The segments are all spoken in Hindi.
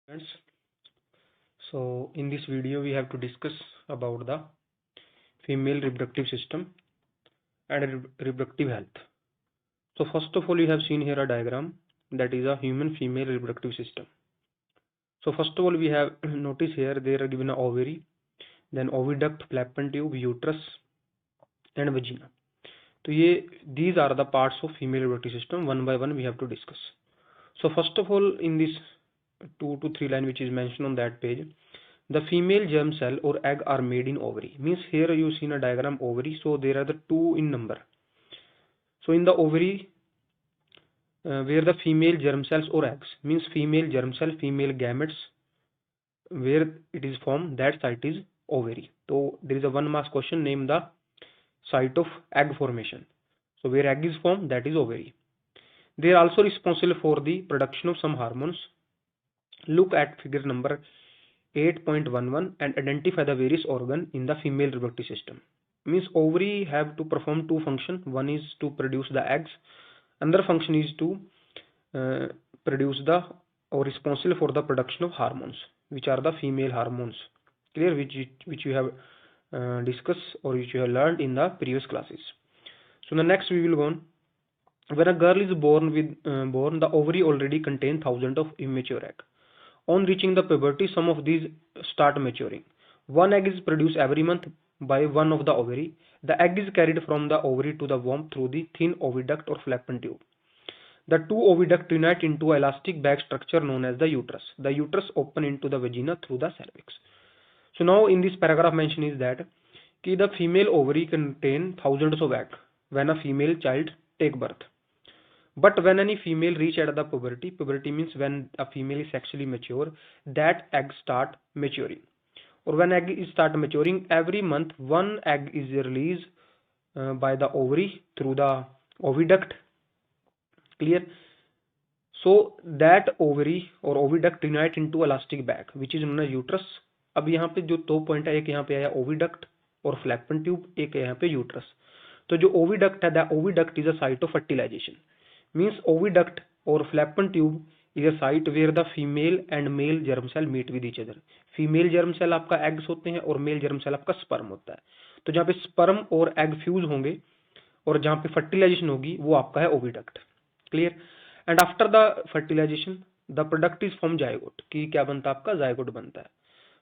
Friends, so in this video we have to discuss about the female reproductive system and reproductive health. So first of all, you have seen here a diagram that is a human female reproductive system. So first of all, we have notice here there are given a ovary, then oviduct, fallopian tube, uterus and vagina. So these are the parts of female reproductive system. One by one we have to discuss. So first of all, in this 2 to 3 line which is mentioned on that page, the female germ cell or egg are made in ovary. Means here you see in a diagram ovary, so there are the two in number. So in the ovary, where the female germ cells or eggs, means female germ cell, female gametes, where it is formed, that site is ovary. So there is a 1 mark question, name the site of egg formation. So where egg is formed, that is ovary. They are also responsible for the production of some hormones. Look at figure number 8.11 and identify the various organ in the female reproductive system. Means ovary have to perform two functions. One is to produce the eggs. Another function is to produce the or responsible for the production of hormones, which are the female hormones. Clear? Which you have discussed or which you have learned in the previous classes. So the next we will go on. When a girl is born, the ovary already contains thousands of immature eggs. On reaching the puberty, some of these start maturing. One egg is produced every month by one of the ovary. The egg is carried from the ovary to the womb through the thin oviduct or fallopian tube. The two oviducts unite into an elastic bag structure known as the uterus. The uterus open into the vagina through the cervix. So now in this paragraph mention is that the female ovary contain thousands of eggs when a female child take birth. But when any female reach at the puberty means when a female is sexually mature, that egg start maturing. Or when egg is start maturing, every month one egg is released by the ovary through the oviduct. Clear? So that ovary or oviduct unite into elastic bag, which is known as uterus. अब यहाँ पे जो दो पॉइंट है, एक यहाँ पे आया ओविडक्ट और फ्लैपेन ट्यूब, एक यहाँ पे यूट्रस. तो जो ओविडक्ट है, the oviduct is a site of fertilisation. Means oviduct or fallopian tube is a site where the female and male germ cell meet with each other. Female germ cell आपका एग्स होते हैं और मेल जर्म सेल आपका स्पर्म होता है. तो जहाँ पे स्पर्म और एग फ्यूज होंगे और जहाँ पे फर्टिलाइजेशन होगी वो आपका है oviduct. Clear? And after the fertilisation the product is from zygote. कि क्या बनता है आपका? जायगोट बनता है.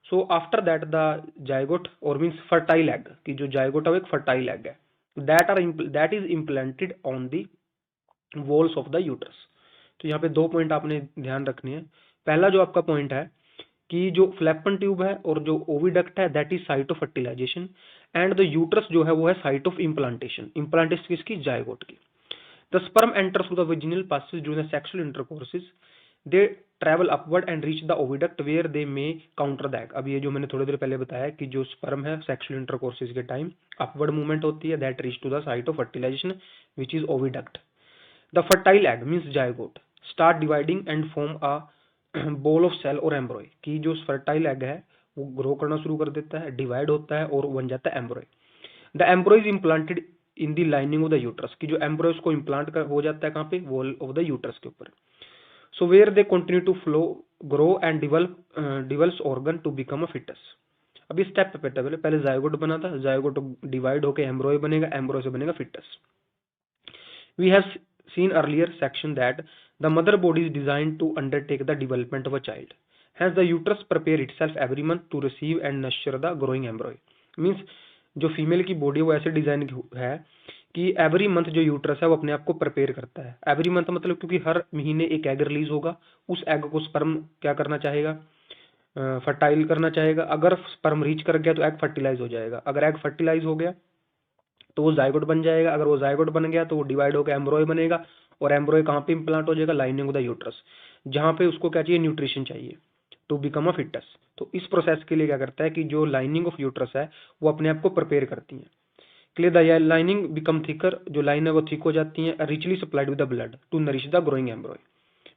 So after that the zygote और मीन्स फर्टाइल एग, कि जो जायगोट है एक फर्टाइल एग है, that is implanted on the walls of the uterus. तो यहाँ पे दो पॉइंट आपने ध्यान रखने हैं. पहला जो आपका पॉइंट है कि जो फ्लैपेन ट्यूब है और जो ओविडक्ट है that is site of fertilisation and the uterus जो है वो है साइट ऑफ इम्प्लांटेशन. इम्प्लांटेशन किसकी? जायगोट की. The sperm enter through the vaginal passage during the sexual intercourses. They travel upward and reach the oviduct where they may counter the egg. अब ये जो मैंने थोड़ी देर पहले बताया कि जो स्पर्म है सेक्सुअल इंटरकोर्सेज के टाइम अपवर्ड मूवमेंट होती है, that reach to the site of fertilisation which is oviduct. The fertile egg means zygote start dividing and form a ball of cell or embryo. कि जो fertile egg है वो ग्रो करना शुरू कर देता है, डिवाइड होता है और बन जाता है एम्ब्रॉय. The एम्ब्रॉय is implanted in the lining of the uterus. की जो एम्ब्रॉय उसको इम्प्लांट हो जाता है कहाँ पे? वॉल ऑफ द यूट्रस के ऊपर. So where they continue to flow grow and develops organ to become a foetus. अभी स्टेप पे पहले जायगोट बना था, जायगोट डिवाइड होकर एम्ब्रॉय बनेगा, एम्ब्रॉय से बनेगा foetus. We have seen earlier section that the mother body is designed to undertake the development of a child. Hence the uterus prepare itself every month to receive and nurture the growing embryo. Means जो फीमेल की बॉडी वो ऐसे डिजाइन है कि एवरी मंथ जो यूट्रस है वो अपने आप को प्रिपेयर करता है. एवरी मंथ मतलब क्योंकि हर महीने एक एग रिलीज होगा, उस एग को स्पर्म क्या करना चाहेगा? फर्टाइल करना चाहेगा. अगर स्पर्म रीच कर गया तो एग फर्टिलाइज हो जाएगा. अगर एग फर्टिलाइज हो गया तो वो जायगोट बन जाएगा. अगर वो जायगोट बन गया तो वो डिवाइड होकर एम्ब्रॉय बनेगा और एम्ब्रॉय कहाँ पे इम्प्लांट हो जाएगा? लाइनिंग ऑफ द यूट्रस, जहाँ पे उसको क्या चाहिए? न्यूट्रिशन चाहिए टू बिकम अ फिटस. तो इस प्रोसेस के लिए क्या करता है कि जो लाइनिंग ऑफ यूट्रस है वो अपने आप को प्रिपेयर करती है. Clear? The lining become thicker. जो लाइन है वो थिक हो जाती है. Richly supplied with the blood to nourish the growing embryo.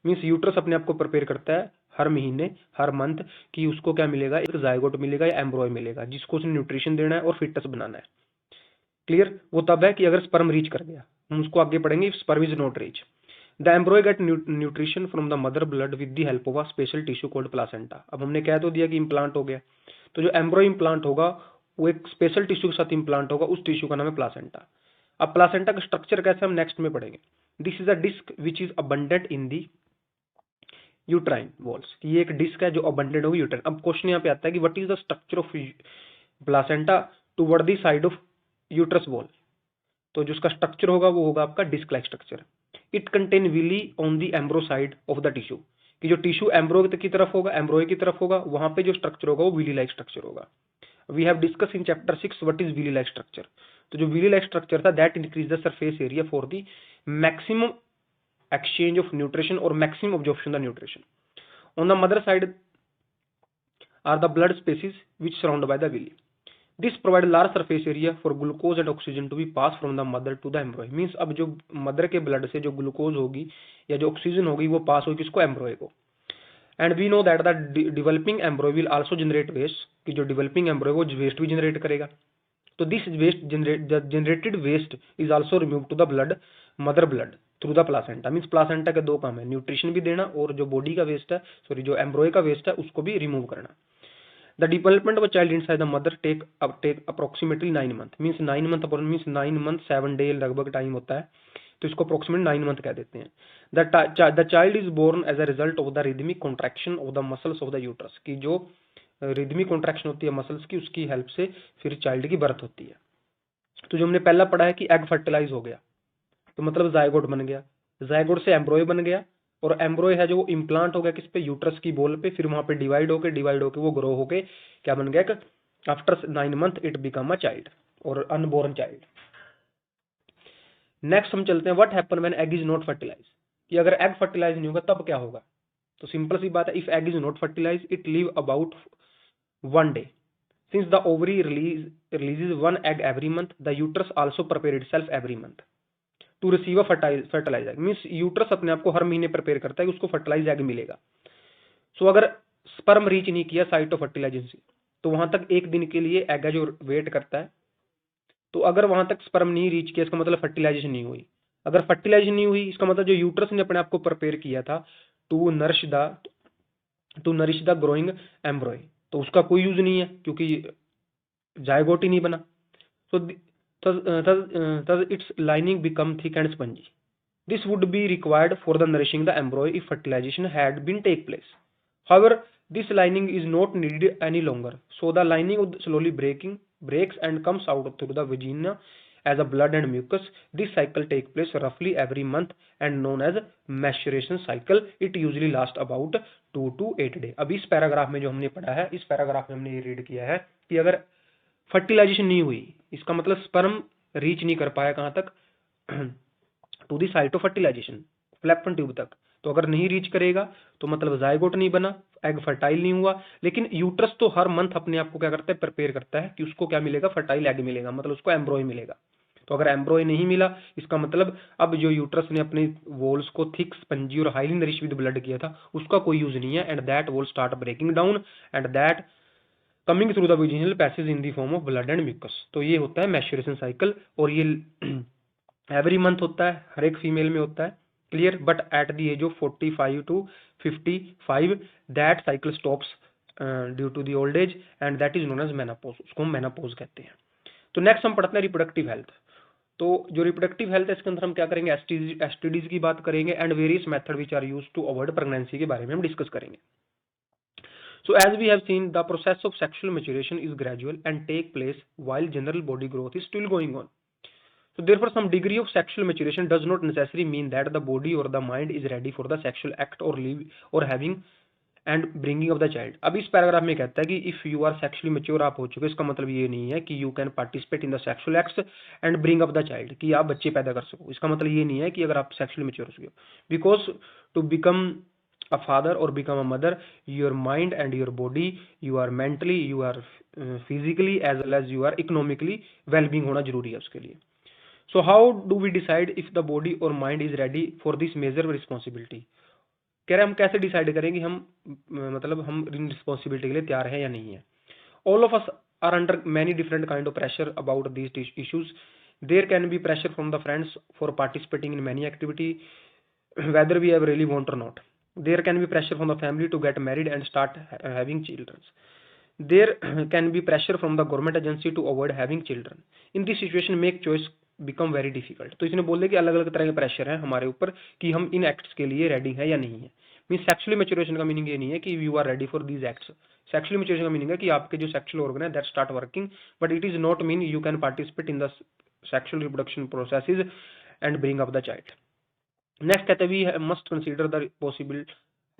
Means uterus अपने आप को प्रिपेयर करता है हर महीने हर मंथ कि उसको क्या मिलेगा? एक जायगोट मिलेगा या एम्ब्रॉय मिलेगा जिसको उसने न्यूट्रिशन देना है और फिटस बनाना है. क्लियर? वो तब है कि अगर स्पर्म रीच कर गया. हम उसको आगे पढ़ेंगे. Sperm is not reach. The embryo get nutrition from the mother blood with the help of a special tissue called placenta. अब हमने कह तो दिया कि इम्प्लांट हो गया, तो जो एम्ब्रॉय इम्प्लांट होगा वो एक स्पेशल टिश्यू के साथ इम्प्लांट होगा, उस टिश्यू का नाम है प्लासेंटा। अब प्लासेंटा का स्ट्रक्चर कैसे हम नेक्स्ट में पढ़ेंगे। This is a disc which is abundant in the uterine walls, कि ये एक डिस्क है जो अबंडेंट होगी यूट्राइन। अब क्वेश्चन यहाँ पे आता है कि what is the structure of placenta toward the side of uterus wall. तो जो उसका स्ट्रक्चर होगा वो होगा आपका disc like structure. It contain villi on the embryo side of the tissue, कि जो टिश्यू एम्ब्रो की तरफ होगा, एम्ब्रोय की तरफ होगा, वहां पे जो स्ट्रक्चर होगा वो विली लाइक स्ट्रक्चर होगा। We have discuss in chapter 6 what is villi like structure. तो जो विली लाइक स्ट्रक्चर था that increase the surface area for the maximum exchange of nutrition or maximum absorption of nutrition. On the mother side are the blood spaces which surround by the villi. This provide large surface area for glucose and oxygen to be passed from the mother to the embryo. Means अब जो मदर के ब्लड से जो ग्लूकोज होगी या जो ऑक्सीजन होगी वो पास होगी किसको, एम्ब्रॉय को। And we know that the developing embryo will also generate waste, कि जो डेवलपिंग एम्ब्रॉय वो वेस्ट भी जनरेट करेगा। तो this waste generated waste is also remove to the blood mother blood through the placenta. Means placenta के दो काम है, न्यूट्रिशन भी देना और जो बॉडी का वेस्ट है, सॉरी जो एम्ब्रॉय का वेस्ट है उसको भी रिमूव करना। The development of a child inside the mother take approximately 9 month. Means 9 month means 9 month 7 day लगभग टाइम होता है, तो इसको अप्रोक्सीमेट 9 मंथ कह देते हैं। The child is born as a result of the rhythmic contraction of the muscles of the uterus, की जो रिदमिक कॉन्ट्रैक्शन होती है मसल्स की, उसकी हेल्प से फिर चाइल्ड की बर्थ होती है। तो जो हमने पहला पढ़ा है कि एग फर्टिलाइज हो गया, तो मतलब जायगोट बन गया, जायगोट से एम्ब्रॉय बन गया, और एम्ब्रॉय है जो वो इम्प्लांट हो गया किस पे, यूट्रस की बॉल पे, फिर वहां पे डिवाइड होके वो ग्रो होके क्या बन गया, after 9 month it become a child और अनबोर्न चाइल्ड। नेक्स्ट हम चलते हैं what happen when egg is not fertilise, कि अगर एग फर्टिलाइज नहीं होगा तब क्या होगा। तो सिंपल सी बात है, if egg is not fertilise it live about 1 day. Since the ovary releases 1 egg every month, the uterus also prepare itself every month to receive a fertilized egg. Means uterus अपने आप को हर महीने प्रिपेयर करता है कि उसको फर्टिलाइज एग मिलेगा। सो अगर स्पर्म रीच नहीं किया साइट ऑफ फर्टिलाइजेशन, तो वहां तक एक दिन के लिए एग है जो वेट करता है। तो अगर वहां तक स्पर्म नहीं रीच किया, इसका मतलब फर्टिलाइजेशन नहीं हुई। अगर फर्टिलाइजेशन नहीं हुई, इसका मतलब जो यूट्रस ने अपने आप को प्रिपेयर किया था to nourish the growing embryo, तो उसका कोई यूज नहीं है क्योंकि जायगोट ही नहीं बना। So thus its lining become thick and spongy. This would be required for the nourishing the embryo if fertilization had been take place. However, this lining is not needed any longer. So the lining slowly breaks and comes out through the vagina as a blood and mucus. This cycle takes place roughly every month and known as menstruation cycle. It usually lasts about 2 to 8 days. अब इस पैराग्राफ में जो हमने पढ़ा है, इस पैराग्राफ में हमने ये रीड किया है कि अगर फर्टिलाइजेशन नहीं हुई, इसका मतलब स्पर्म रीच नहीं कर पाया कहां तक, to the site of fertilisation, fallopian tube तक। तो अगर नहीं रीच करेगा तो मतलब जायगोट नहीं बना, एग फर्टाइल नहीं हुआ। लेकिन यूट्रस तो हर मंथ अपने आप को क्या करता है, प्रिपेयर करता है कि उसको क्या मिलेगा, फर्टाइल एग मिलेगा, मतलब उसको एम्ब्रॉय मिलेगा। तो अगर एम्ब्रॉय नहीं मिला, इसका मतलब अब जो यूट्रस ने अपने वॉल्स को थिक स्पंजी और हाईली नरिश विद ब्लड किया था उसका कोई यूज नहीं है, and that wall start breaking down and that coming through the vaginal passage in the form of blood and mucus. तो ये होता है मैच्योरेशन साइकिल, और ये एवरी मंथ होता है, हर एक फीमेल में होता है, clear. But at the age of 45 to 55 that cycle stops due to the old age and that is known as menopause, उसको हम मेनोपॉज कहते हैं। तो नेक्स्ट हम पढ़ते हैं रिप्रोडक्टिव हेल्थ। तो जो रिप्रोडक्टिव हेल्थ है इसके अंदर हम क्या करेंगे, एसटीडीज की बात करेंगे and various method which are used to avoid pregnancy के बारे में हम डिस्कस करेंगे। So as we have seen, the process of sexual maturation is gradual and take place while general body growth is still going on. So therefore, some degree of sexual maturation does not necessarily mean that the body or the mind is ready for the sexual act or live or having and bringing of the child. अब इस पैराग्राफ में कहता है कि if you are sexually mature आप हो चुके, इसका मतलब ये नहीं है कि you can participate in the sexual acts and bring up the child, कि आप बच्चे पैदा कर सको। इसका मतलब ये नहीं है कि अगर आप sexually mature हो चुके हो। Because to become a father or become a mother, your mind and your body, you are mentally, you are physically as well as you are economically well-being होना जरूरी है उसके लिए। So how do we decide if the body or mind is ready for this major responsibility? कह रहे हम कैसे डिसाइड करें कि हम मतलब हम इन रिस्पॉन्सिबिलिटी के लिए तैयार हैं या नहीं है। All of us are under many different kind of pressure about these issues. There can be pressure from the friends for participating in many activity whether we have really want or not. There can be pressure from the family to get married and start having children. There can be pressure from the government agency to avoid having children. In this situation, make choice become very difficult. तो इसने बोल दिया कि अलग अलग तरह के प्रेशर है हमारे ऊपर कि हम इन एक्ट्स के लिए रेडी है या नहीं है. मीन सेक्सुअली मैच्योरेशन का मीनिंग ये नहीं है कि you are ready for these acts. Sexually maturation का मीनिंग है कि आपके जो सेक्सुअल ऑर्गन है that start working, but it is not mean you can participate in the sexual reproduction processes and bring up the child. Next कहते हैं we must consider the possible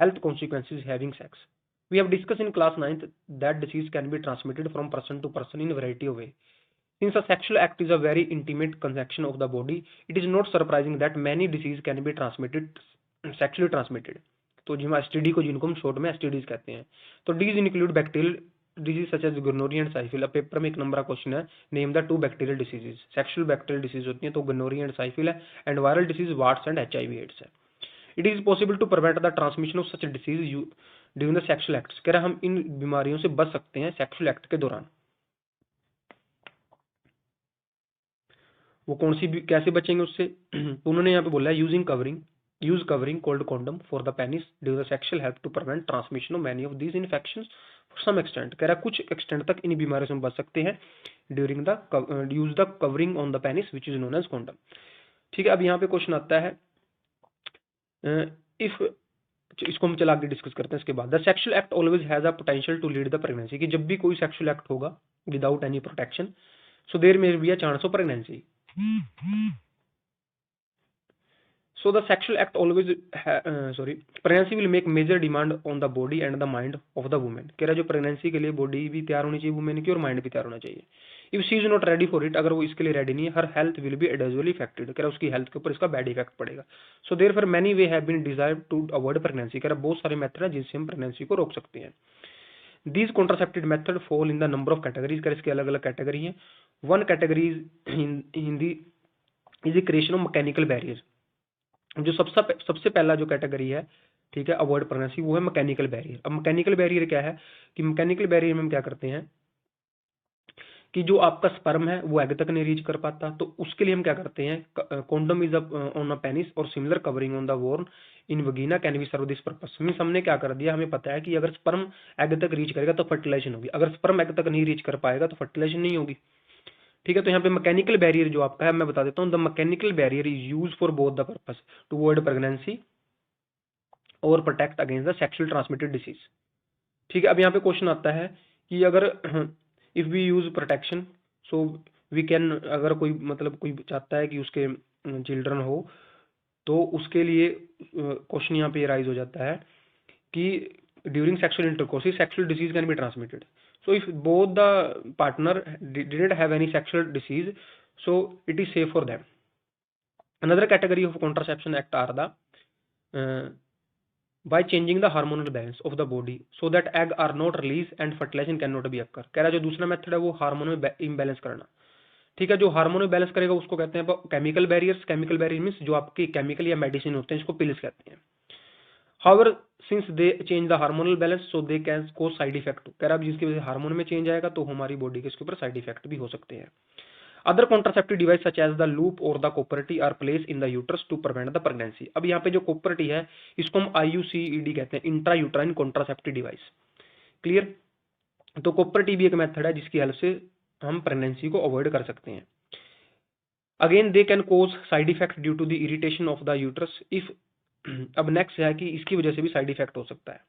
health consequences having sex. We have discussed in class 9th that disease can be transmitted from person to person in a variety of ways. Since a sexual act is a very intimate connection of the body, it is not surprising that many diseases can be transmitted sexually transmitted. तो जिम एसटीडी को जिनको हम शॉर्ट में एसटीडीज कहते हैं. तो these include bacterial disease such as gonorrhoea and syphilis. अब पेपर में एक नंबर का क्वेश्चन है, name the 2 bacterial diseases. Sexual bacterial disease होती है तो गोनोरिया एंड साइफिल है, and viral disease warts and HIV AIDS है. It is possible to prevent the transmission of such disease during the sexual acts. कह रहा हम इन बीमारियों से बच सकते हैं सेक्सुअल एक्ट के दौरान. वो कौन सी कैसे बचेंगे उससे? तो उन्होंने यहाँ पे बोला है use covering called condom for the penis during the sexual help to prevent transmission of many of these infections for some extent. कह रहा कुछ एक्सटेंट तक इन बीमारियों से हम बच सकते हैं during the use the covering on the penis which is known as condom. ठीक है, अब यहाँ पे क्वेश्चन आता है इफ, इसको हम चला के डिस्कस करते हैं इसके बाद. The sexual act always has a potential to lead the pregnancy. कि जब भी कोई सेक्सुअल एक्ट होगा without any protection, so there may be a chance of pregnancy. So the sexual act always pregnancy will make major demand on the body and the mind of the woman. कह रहा जो प्रेगनेंसी के लिए बॉडी भी तैयार होनी चाहिए वुमेन की और माइंड भी तैयार होना चाहिए. If she is not ready for it, अगर वो इसके लिए रेडी नहीं है, her health will be adversely affected. कह रहा उसकी हेल्थ के ऊपर इसका बैड इफेक्ट पड़ेगा. So therefore many way have been desired to avoid pregnancy. कह रहा बहुत सारे मेथड है जिससे हम प्रेगनेंसी को रोक सकते हैं. These contraceptive method fall in the number of categories. कर इसके अलग अलग कैटेगरी हैं. One category is the creation of mechanical barrier. जो सबसे पहला जो कैटेगरी है, ठीक है, अवॉइड प्रेगनेंसी, वो है मैकेनिकल बैरियर. अब मैकेनिकल बैरियर क्या है कि मैकेनिकल बैरियर में हम क्या करते हैं कि जो आपका स्पर्म है वो एग तक नहीं रीच कर पाता, तो उसके लिए हम क्या करते हैं, condom is on a penis और similar covering on the worn in vagina can be serve this purpose. Means हमने क्या कर दिया, हमें पता है कि अगर स्पर्म एग तक रीच करेगा तो फर्टिलाइजेशन होगी, अगर स्पर्म एग तक नहीं रीच कर पाएगा तो फर्टिलाइजेशन नहीं होगी. ठीक है, तो यहाँ पे मैकेनिकल बैरियर जो आपका है मैं बता देता हूँ. The mechanical barrier is use for both the purpose to avoid pregnancy और protect against the sexual transmitted disease. ठीक है, अब यहाँ पे क्वेश्चन आता है कि अगर if we use protection so we can, अगर कोई मतलब कोई चाहता है कि उसके चिल्ड्रन हो तो उसके लिए क्वेश्चन यहाँ पे राइज हो जाता है कि during sexual intercourse sexual disease can be transmitted. So if both the partner didn't have any sexual disease, so it is safe for them. Another category of contraception act are the by changing the hormonal balance of the body so that egg are not released and fertilization cannot be occur. कह रहा जो दूसरा मेथड है वो हार्मोन में इम्बैलेंस करना. ठीक है, जो हार्मोन में बैलेंस करेगा उसको कहते हैं chemical barriers. Chemical barrier means जो आपके केमिकल या मेडिसिन होते हैं इसको पिल्स कहते हैं. However, since they change the hormonal balance, so they can cause side effect. कह रहा जिसकी वजह से हार्मोन में चेंज आएगा तो हमारी बॉडी के इसके ऊपर साइड इफेक्ट भी हो सकते हैं. Other contraceptive device such as the loop और the copper T are place in the uterus to prevent the pregnancy. अब यहाँ पे जो कोपरटी है इसको हम IUCED कहते हैं, intra uterine contraceptive device. Clear? तो कोपरटी भी एक मेथड है जिसकी हेल्प से हम प्रेगनेंसी को अवॉइड कर सकते हैं. Again they can cause side effect due to the irritation of the uterus. If, अब नेक्स्ट है कि इसकी वजह से भी साइड इफेक्ट हो सकता है.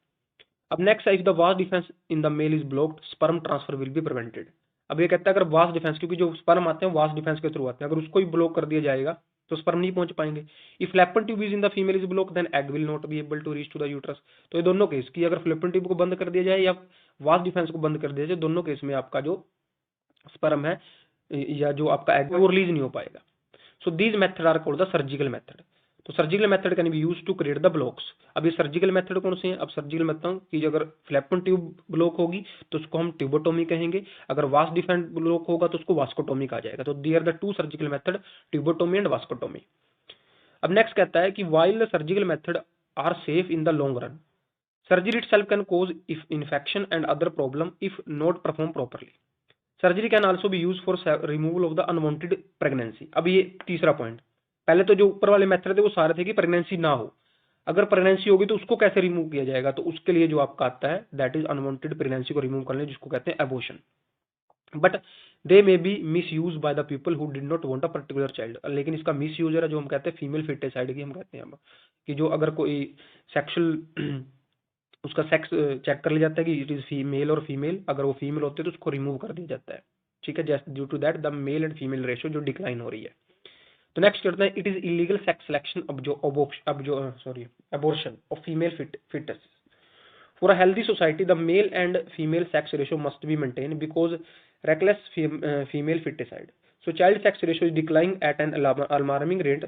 अब नेक्स्ट है if the vas deferens in the male is blocked sperm transfer will be prevented. अब ये कहता है अगर वास डिफेंस, क्योंकि जो स्पर्म आते हैं वास डिफेंस के थ्रू आते हैं, अगर उसको ही ब्लॉक कर दिया जाएगा तो स्पर्म नहीं पहुंच पाएंगे. If fallopian tube is in the female is block then egg will not be able to reach to the uterus. तो ये दोनों केस की अगर फ्लैपन ट्यूब को बंद कर दिया जाए या वास डिफेंस को बंद कर दिया जाए, दोनों केस में आपका जो स्पर्म है या जो आपका एग है वो रिलीज नहीं हो पाएगा. So these method are called the surgical method. तो surgical method can be used to create the blocks. अब ये सर्जिकल मेथड कौन से हैं? अब सर्जिकल मेथड की अगर फ्लैपन ट्यूब ब्लॉक होगी तो उसको हम ट्यूबोटोमी कहेंगे, अगर वास डिफेंस ब्लॉक होगा तो उसको वास्कोटोमी कहा जाएगा. तो they are the two surgical method, tubectomy and vasectomy. अब नेक्स्ट कहता है कि while the surgical method are safe in the long run, surgery itself can cause if infection and other problem if not perform properly. Surgery can also be use for removal of the unwanted pregnancy. अब ये तीसरा पॉइंट, पहले तो जो ऊपर वाले मेथड थे वो सारे थे कि प्रेगनेंसी ना हो, अगर प्रेगनेंसी होगी तो उसको कैसे रिमूव किया जाएगा, तो उसके लिए जो आपका आता है दैट इज अनवांटेड प्रेगनेंसी को रिमूव करने, जिसको कहते हैं abortion. But they may be miss use by the people who did not want a particular child. लेकिन इसका मिस यूज है जो हम कहते हैं फीमेल फिटेसाइड की, हम कहते हैं कि जो अगर कोई सेक्सुअल उसका सेक्स चेक कर लिया जाता है कि इट इज फीमेल और फीमेल, अगर वो फीमेल होते हैं तो उसको रिमूव कर दिया जाता है, ठीक है, just due to that the male and female ratio जो डिक्लाइन हो रही है। तो नेक्स्ट करते हैं, it is illegal sex selection abortion of female fetus. For a healthy society, the male and female sex ratio must be maintained because reckless female feticide. So child sex ratio is declining at an alarming rate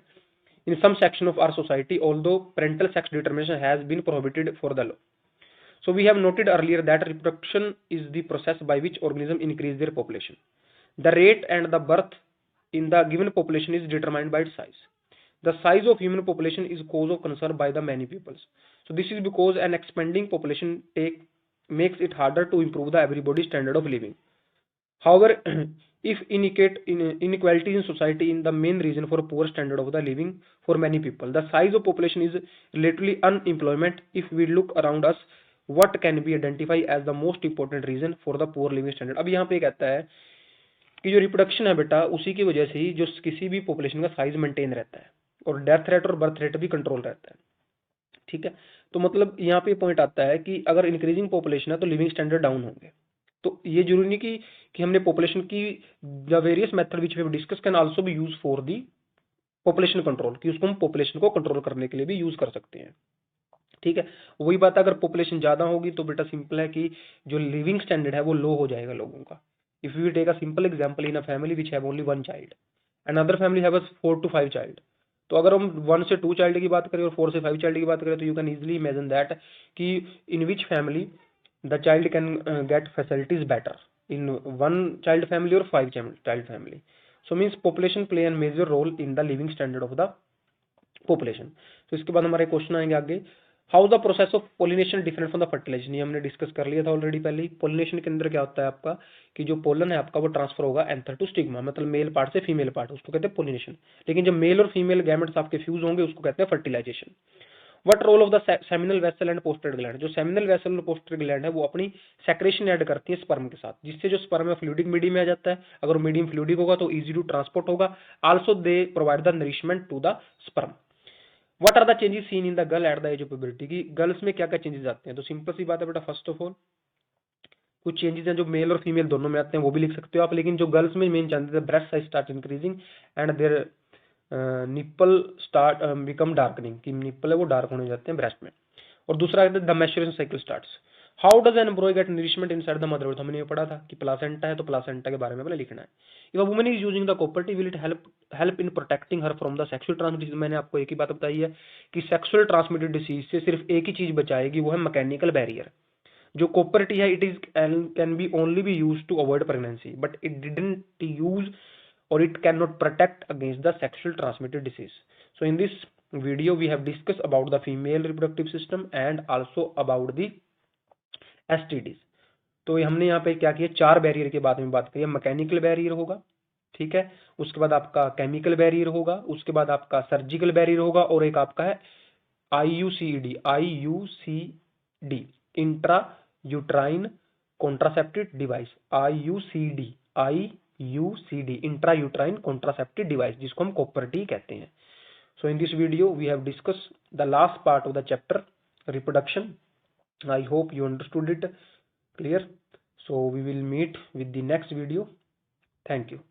in some section of our society, although parental sex determination has been prohibited for the law. So we have noted earlier that reproduction is the process by which organisms increase their population. The rate and the birth in the given population is determined by its size. The size of human population is cause of concern by the many peoples. So this is because an expanding population makes it harder to improve the everybody's standard of living. However, if inequality in society is the main reason for poor standard of the living for many people, the size of population is relatively unemployment. If we look around us, what can be identified as the most important reason for the poor living standard? अब यहाँ पे कहता है कि जो रिप्रोडक्शन है बेटा, उसी की वजह से ही जो किसी भी पॉपुलेशन का साइज मेंटेन रहता है और डेथ रेट और बर्थ रेट भी कंट्रोल रहता है, ठीक है। तो मतलब यहाँ पे पॉइंट आता है कि अगर इंक्रीजिंग पॉपुलेशन है तो लिविंग स्टैंडर्ड डाउन होंगे। तो ये जरूरी नहीं कि हमने पॉपुलेशन की the various method which we discuss can also be use for the population control, कि उसको हम पॉपुलेशन को कंट्रोल करने के लिए भी यूज कर सकते हैं, ठीक है। वही बात अगर पॉपुलेशन ज्यादा होगी तो बेटा सिंपल है कि जो लिविंग स्टैंडर्ड है वो लो हो जाएगा लोगों का। If you take a simple example, in a family which have only 1 child and other family have 4 to 5 child, तो अगर हम 1 से 2 चाइल्ड की बात करें और 4 से 5 चाइल्ड की बात करें तो you can easily imagine that कि in which family the child can get facilities better in 1 child family और 5 child family. So means population play an major role in the living standard of the population. तो इसके बाद हमारे क्वेश्चन आएंगे आगे, how the process of pollination different from the fertilization. ये हमने डिस्कस कर लिया था ऑलरेडी पहले ही। पोलिनेशन के अंदर क्या होता है आपका कि जो पोलन है आपका वो ट्रांसफर होगा एंथर टू स्टिग्मा, मतलब मेल पार्ट से फीमेल पार्ट, उसको कहते हैं पोलिनेशन। लेकिन जब मेल और फीमेल गैमेट्स आपके फ्यूज होंगे उसको कहते हैं fertilization. What role of the seminal vessel and poster gland. जो सेमिनल वेसल और पोस्टर ग्लैंड है वो अपनी सेक्रेशन ऐड करती है स्पर्म के साथ, जिससे जो स्पर्म है फ्लूइडिक मीडियम में आ जाता है। अगर मीडियम फ्लूइडिक होगा तो इजी टू ट्रांसपोर्ट होगा। Also they provide the nourishment to the sperm. What are the changes seen in the girl at the age of puberty, की गर्ल्स में क्या क्या चेंजेस आते हैं। तो सिंपल सी बात है बेटा, फर्स्ट ऑफ ऑल कुछ चेंजेस हैं जो मेल और फीमेल दोनों में आते हैं, वो भी लिख सकते हो आप। लेकिन जो गर्ल्स में मेन चेंजेस है, breast size start increasing and their nipple start become darkening, कि निप्पल है वो डार्क होने जाते हैं ब्रेस्ट में। और दूसरा है the maturation cycle starts. How does an embryo get nourishment inside the mother earth. हमने ये पढ़ा था कि प्लासेंटा है तो प्लासेंटा के बारे में पहले लिखना है। If a woman is using the copper T will it help in protecting her from the sexual transmitted. मैंने आपको एक ही बात बताई है कि सेक्सुअल ट्रांसमिटेड डिसीज से सिर्फ एक ही चीज बचाएगी, वो है मैकेनिकल बैरियर। जो कॉपर्टी है it is can be only be use to avoid pregnancy, but it didn't use or it cannot protect against the sexual transmitted disease. So in this video we have discussed about the female reproductive system and also about the STDs. तो हमने यहाँ पे क्या किया, 4 बैरियर के बारे में बात करी। मैकेनिकल बैरियर होगा, ठीक है, उसके बाद आपका केमिकल बैरियर होगा, उसके बाद आपका सर्जिकल बैरियर होगा, और एक आपका है IUCD intra uterine contraceptive device. IUCD intra uterine contraceptive device, जिसको हम कॉपर्टी कहते हैं। So in this video we have discussed the last part of the chapter reproduction. I hope you understood it clear. So we will meet with the next video. Thank you.